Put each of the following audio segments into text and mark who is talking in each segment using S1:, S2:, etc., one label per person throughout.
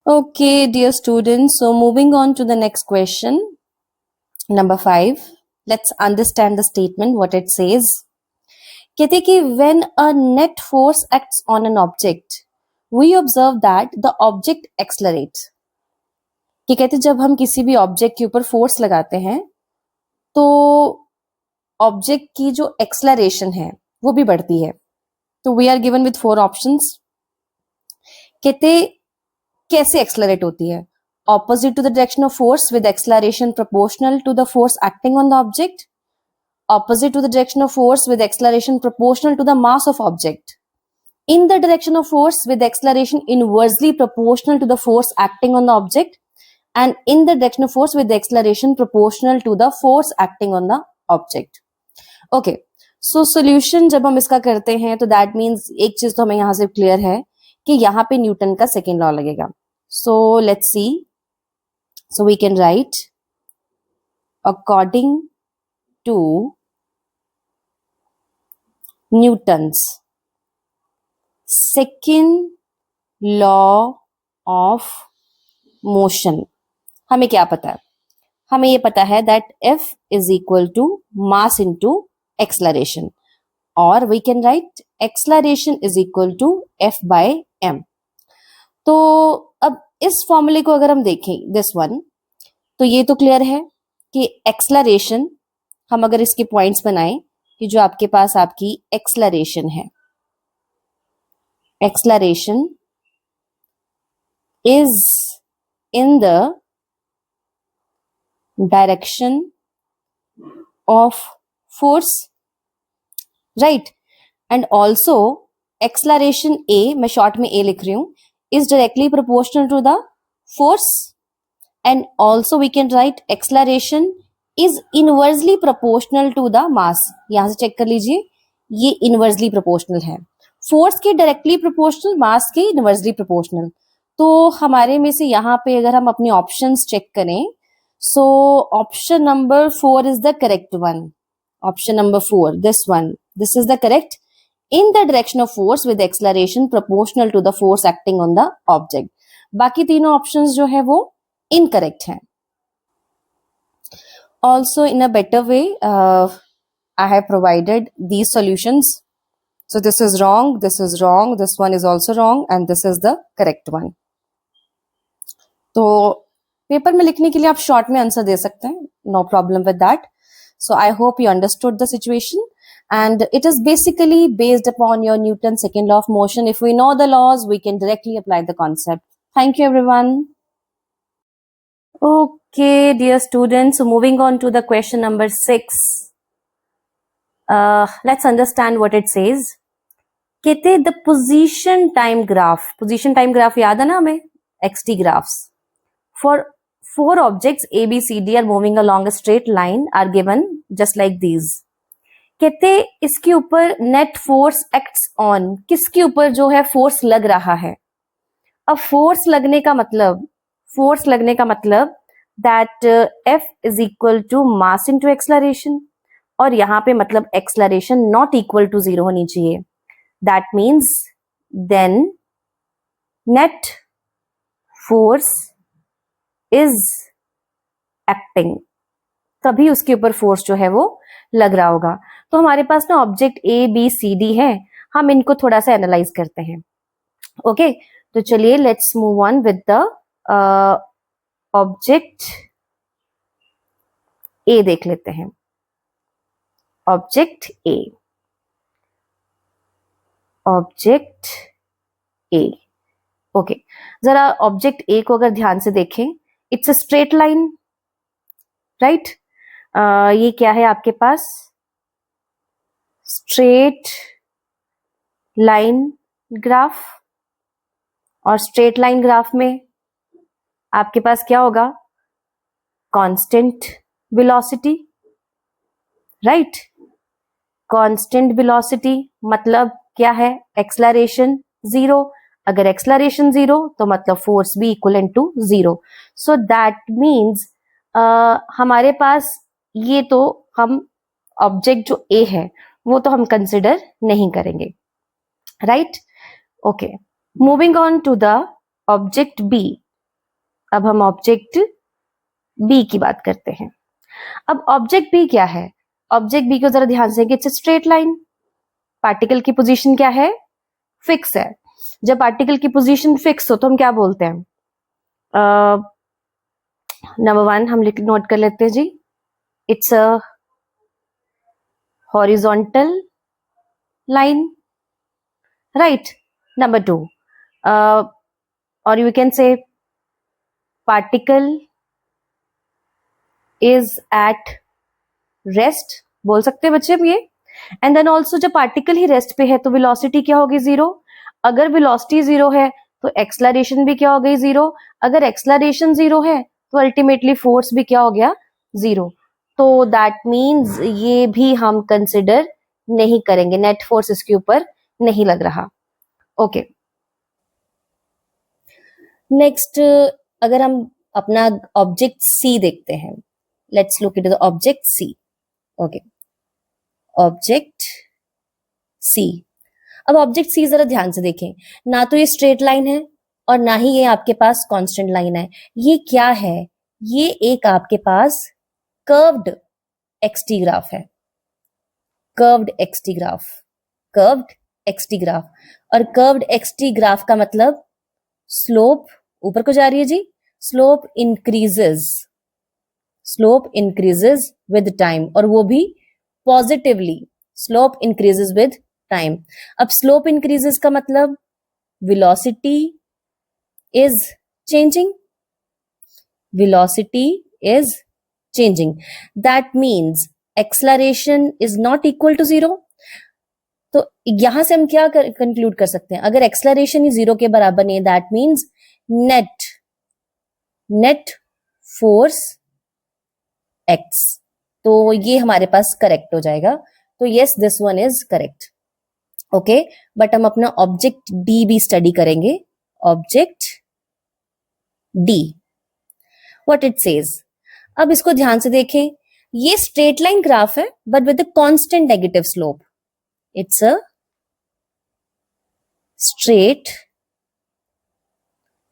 S1: Okay, dear students, so moving on to the next question, number 5. Let's understand the statement, what it says. कहते कि when a net force acts on an object, we observe that the object accelerates. कि कहते जब हम किसी भी object के ऊपर फोर्स लगाते हैं तो ऑब्जेक्ट की जो एक्सलरेशन है वो भी बढ़ती है. तो we are given with 4 options. कहते कैसे एक्सलरेट होती है? Opposite to the direction of force with acceleration proportional to the force acting on the object. Opposite to the direction of force with acceleration proportional to the mass of object. In the direction of force with acceleration inversely proportional to the force acting on the object. And in the direction of force with acceleration proportional to the force acting on the object. Okay. So solution जब हम इसका करते हैं तो that means एक चीज तो हमें यहाँ से क्लियर है कि यहाँ पे न्यूटन का सेकेंड लॉ लगेगा. So let's see. So we can write according to Newton's second law of motion. हमें क्या पता है? हमें ये पता है that F is equal to mass into acceleration, or we can write acceleration is equal to F by m. तो अब इस फॉर्मूले को अगर हम देखें this one, तो ये तो क्लियर है कि acceleration, हम अगर इसके पॉइंट्स बनाएं कि जो आपके पास आपकी एक्सलरेशन है, acceleration is in the direction of force, right. And also acceleration A, मैं शॉर्ट में ए लिख रही हूं, is directly proportional to the force. And also we can write acceleration is inversely proportional to the mass. यहां से check कर लीजिए, ये इनवर्सली प्रोपोर्शनल है. फोर्स के डायरेक्टली प्रोपोर्शनल, मास के इनवर्सली प्रोपोर्शनल. तो हमारे में से यहाँ पे अगर हम अपने ऑप्शंस चेक करें, so option number 4 is the correct one. Option number 4, this one, this is the correct. In the direction of force with acceleration proportional to the force acting on the object. बाकी तीनों options जो है वो incorrect हैं. Also, in a better way, I have provided these solutions. So this is wrong, this is wrong, this one is also wrong, and this is the correct one. तो paper में लिखने के लिए आप शॉर्ट में answer दे सकते हैं, no problem with that. So I hope you understood the situation, and it is basically based upon your Newton's second law of motion. If we know the laws, we can directly apply the concept. Thank you, everyone. Okay, dear students, so moving on to the question number 6. Let's understand what it says. कहते the position time graph याद है ना हमें, xt graphs for 4 objects A, B, C, D are moving along a straight line are given just like these. कहते इसके ऊपर net force acts on, किसके ऊपर जो है फोर्स लग रहा है. अब फोर्स लगने का मतलब that F is equal to mass into acceleration, और यहाँ पे मतलब acceleration not equal to 0 होनी चाहिए. That means then net force is acting, तभी उसके ऊपर फोर्स जो है वो लग रहा होगा. तो हमारे पास ना object A, B, C, D है, हम इनको थोड़ा सा एनालाइज करते हैं. ओके, तो चलिए let's move on with the object A देख लेते हैं. Object A, object A. Okay, जरा ऑब्जेक्ट ए को अगर ध्यान से देखें, it's a straight line, right. ये क्या है आपके पास, स्ट्रेट लाइन ग्राफ. और स्ट्रेट लाइन ग्राफ में आपके पास क्या होगा, constant velocity, right. Constant velocity मतलब क्या है, एक्सलरेशन 0. अगर एक्सलरेशन 0 तो मतलब फोर्स भी equivalent to 0. So that means हमारे पास ये तो हम ऑब्जेक्ट जो ए है वो तो हम कंसिडर नहीं करेंगे, right. Okay, moving on to the object B. अब हम ऑब्जेक्ट बी की बात करते हैं। अब ऑब्जेक्ट बी क्या है? ऑब्जेक्ट बी को जरा ध्यान से, it's a straight line. Particle की पोजीशन क्या है? फिक्स है। जब पार्टिकल की पोजीशन फिक्स हो तो हम क्या बोलते हैं? नंबर 1 हम नोट कर लेते हैं जी, it's a horizontal line, right. Number 2, और you can say particle is at rest, बोल सकते हैं बच्चे अब ये। एंड देन ऑल्सो जब पार्टिकल ही रेस्ट पे है तो वेलोसिटी क्या होगी? 0। अगर वेलोसिटी 0 है तो एक्सलरेशन भी क्या हो गई? 0। अगर एक्सलरेशन 0 है तो अल्टीमेटली फोर्स भी क्या हो गया? 0। तो दैट मीन्स ये भी हम कंसिडर नहीं करेंगे, नेट फोर्स इसके ऊपर नहीं लग रहा। ओके, नेक्स्ट अगर हम अपना ऑब्जेक्ट सी देखते हैं, let's look into the object C. Okay, object C. अब ऑब्जेक्ट सी जरा ध्यान से देखें, ना तो ये स्ट्रेट लाइन है और ना ही ये आपके पास कांस्टेंट लाइन है। ये क्या है? ये एक आपके पास कर्व्ड एक्सटी ग्राफ है, curved x t graph, curved x t graph. और कर्व्ड एक्सटी ग्राफ का मतलब स्लोप ऊपर को जा रही है जी, slope increases, slope increases with time, और वो भी positively, slope increases with time. अब स्लोप इंक्रीजेस का मतलब velocity is changing, velocity is changing. That means acceleration is not equal to 0. तो यहां से हम क्या कंक्लूड कर सकते हैं? अगर एक्सलरेशन ही 0 के बराबर नहीं है, that means net force x. तो ये हमारे पास करेक्ट हो जाएगा। तो yes, this one is correct. Okay, but हम अपना ऑब्जेक्ट डी भी स्टडी करेंगे। Object D, what it says. अब इसको ध्यान से देखें, ये स्ट्रेट लाइन ग्राफ है but with constant negative slope. It's a straight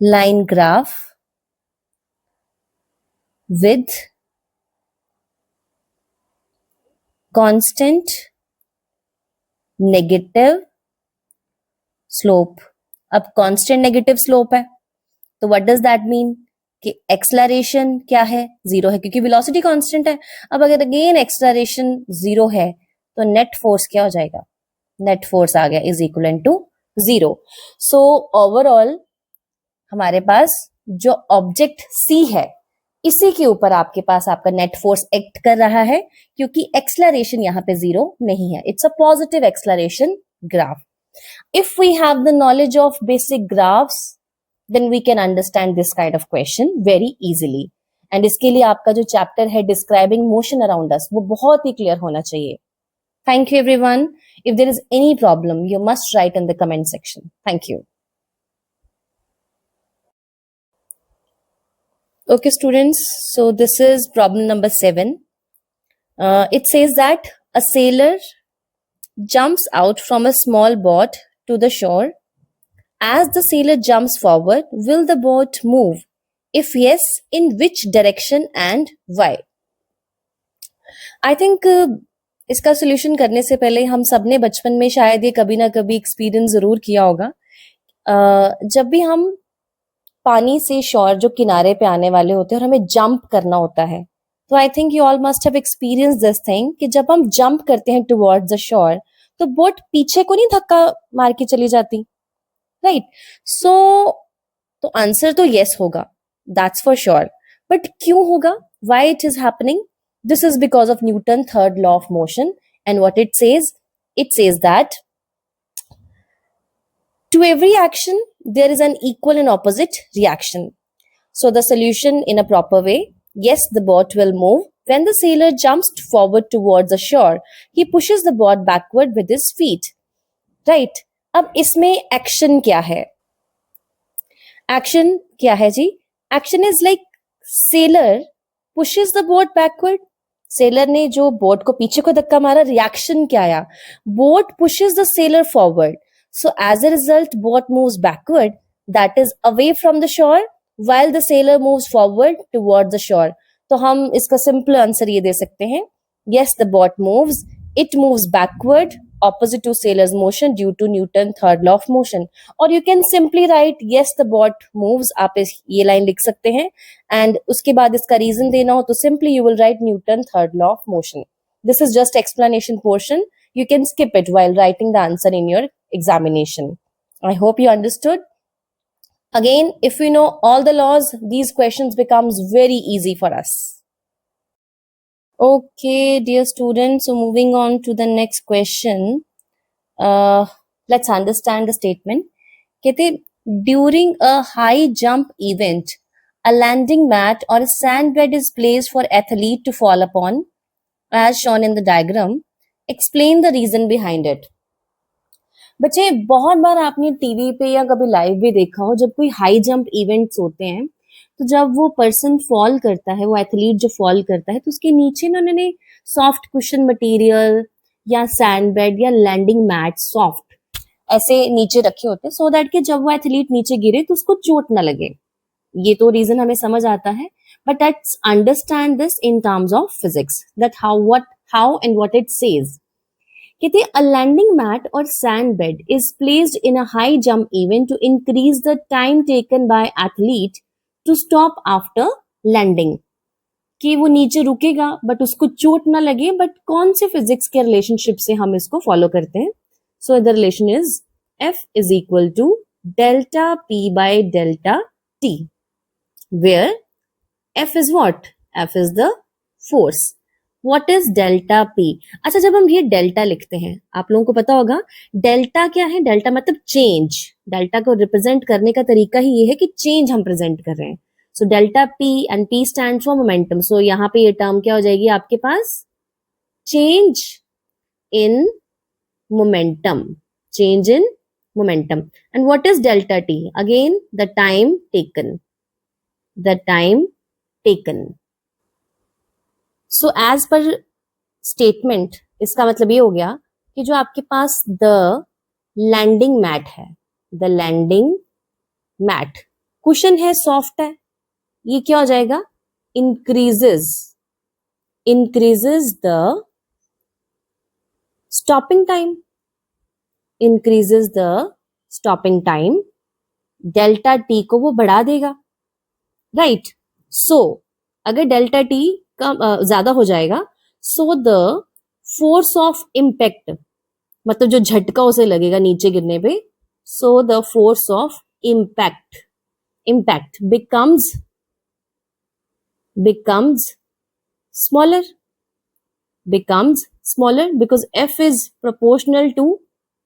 S1: line graph with constant negative slope. अब कांस्टेंट नेगेटिव स्लोप है तो व्हाट डज दैट मीन कि एक्सलरेशन क्या है? 0 है, क्योंकि वेलोसिटी कांस्टेंट है। अब अगर अगेन एक्सलरेशन 0 है तो नेट फोर्स क्या हो जाएगा? नेट फोर्स आ गया is equal to 0। So overall हमारे पास जो ऑब्जेक्ट सी है, इसी के ऊपर आपके पास आपका नेट फोर्स एक्ट कर रहा है, क्योंकि एक्सलरेशन यहां पे 0 नहीं है। It's a positive acceleration graph. If we have the knowledge of basic graphs, then we can understand this kind of question very easily. And इसके लिए आपका जो चैप्टर है describing motion around us, वो बहुत ही क्लियर होना चाहिए। Thank you everyone. If there is any problem, you must write in the comment section. Thank you. Okay students, so this is problem number 7. It says that a sailor jumps out from a small boat to the shore. As the sailor jumps forward, will the boat move? If yes, in which direction and why? I think इसका solution करने से पहले हम सबने बचपन में शायद ये कभी ना कभी एक्सपीरियंस जरूर किया होगा। जब भी हम पानी से शोर जो किनारे पे आने वाले होते हैं और हमें जंप करना होता है, तो I think you all must have experience this thing कि जब हम जंप करते हैं टुवर्ड्स द शोर तो बोट पीछे को नहीं धक्का मार के चली जाती, राइट? सो तो आंसर तो यस होगा, दैट्स फॉर श्योर। बट क्यों होगा? Why it is happening? This is because of Newton third law of motion. And what it says that to every action there is an equal and opposite reaction. So the solution in a proper way, yes, the boat will move. When the sailor jumps forward towards the shore, he pushes the boat backward with his feet, right? अब इसमें action क्या है? Action क्या है जी? Action is like sailor pushes the boat backward. Sailor ने जो boat को पीछे को धक्का मारा, रिएक्शन क्या आया? Boat pushes the seller forward, so as a result boat moves backward, that is away from the shore, while the sailor moves forward towards the shore. तो हम इसका सिंपल आंसर ये दे सकते हैं, yes the boat moves, it moves backward opposite to sailor's motion due to Newton's third law of motion. और you can simply write yes the boat moves, आप ये line लिख सकते हैं and उसके बाद इसका रीजन देना हो तो simply you will write Newton's third law of motion. This is just explanation portion. You can skip it while writing the answer in your examination. I hope you understood. Again, if we know all the laws, these questions becomes very easy for us. Okay, dear students, so moving on to the next question. Let's understand the statement. कहते during a high jump event, a landing mat or a sand bed is placed for athlete to fall upon, as shown in the diagram. Explain the reason behind it. बच्चे बहुत बार आपने TV पे या कभी live भी देखा हो, जब कोई हाई जंप इवेंट्स होते हैं तो जब वो पर्सन फॉल करता है, वो एथलीट जो फॉल करता है, तो उसके नीचे ना उन्होंने सॉफ्ट कुशन मटेरियल या सैंड बेड या लैंडिंग मैट सॉफ्ट ऐसे नीचे रखे होते हैं, सो दैट कि जब वो एथलीट नीचे गिरे तो उसको चोट ना लगे. ये तो रीजन हमें समझ आता है, but let's understand this in terms of physics, that how and what it says. कहते a landing mat or sand bed is placed in a high jump event to increase the time taken by athlete to stop after landing. कि वो नीचे रुकेगा but उसको चोट ना लगे, but कौन से फिजिक्स के रिलेशनशिप से हम इसको फॉलो करते हैं? So the relation is F is equal to delta P by delta T, where F is what? F is the force. What is delta P? अच्छा, जब हम ये डेल्टा लिखते हैं, आप लोगों को पता होगा डेल्टा क्या है. डेल्टा मतलब चेंज. डेल्टा को रिप्रेजेंट करने का तरीका ही ये है कि चेंज हम प्रेजेंट कर रहे हैं. So delta P and P stand for momentum. So यहाँ पे ये टर्म क्या हो जाएगी आपके पास? Change in momentum. Change in momentum. And what is delta T? Again the time taken. The time taken. So as per statement इसका मतलब ये हो गया कि जो आपके पास द लैंडिंग मैट है, द लैंडिंग मैट कुशन है, सॉफ्ट है, ये क्या हो जाएगा? Increases the stopping time. Increases the stopping time. Delta T को वो बढ़ा देगा, राइट. सो अगर डेल्टा टी ज्यादा हो जाएगा, so the force of impact, मतलब जो झटका उसे लगेगा नीचे गिरने पे, so the force of impact becomes smaller because F is proportional to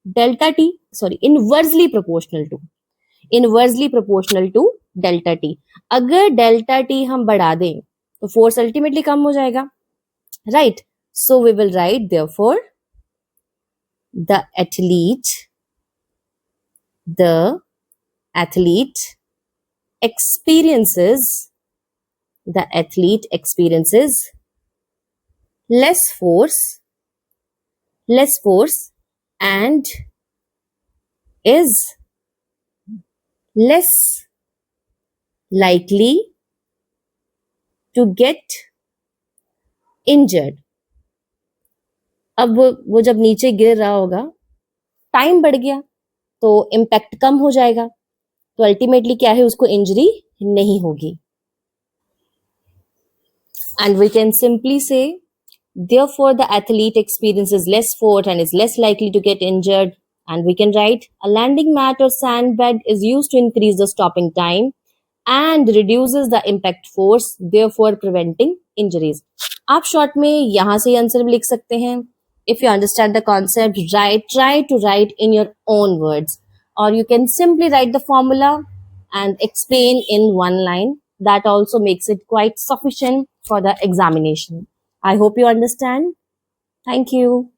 S1: delta T, sorry, inversely proportional to delta T. अगर delta T हम बढ़ा दें तो फोर्स अल्टीमेटली कम हो जाएगा, right. So we will write therefore the athlete experiences less force and is less likely to get injured. अब वो जब नीचे गिर रहा होगा, टाइम बढ़ गया तो इम्पैक्ट कम हो जाएगा, तो अल्टीमेटली क्या है, उसको इंजरी नहीं होगी. And we can simply say, therefore the athlete experiences less force and is less likely to get injured. And we can write, a landing mat or sand bed is used to increase the stopping time and reduces the impact force, therefore preventing injuries. आप short में यहाँ से answer भी लिख सकते हैं. If you understand the concept, try to write in your own words, or you can simply write the formula and explain in one line. That also makes it quite sufficient for the examination. I hope you understand. Thank you.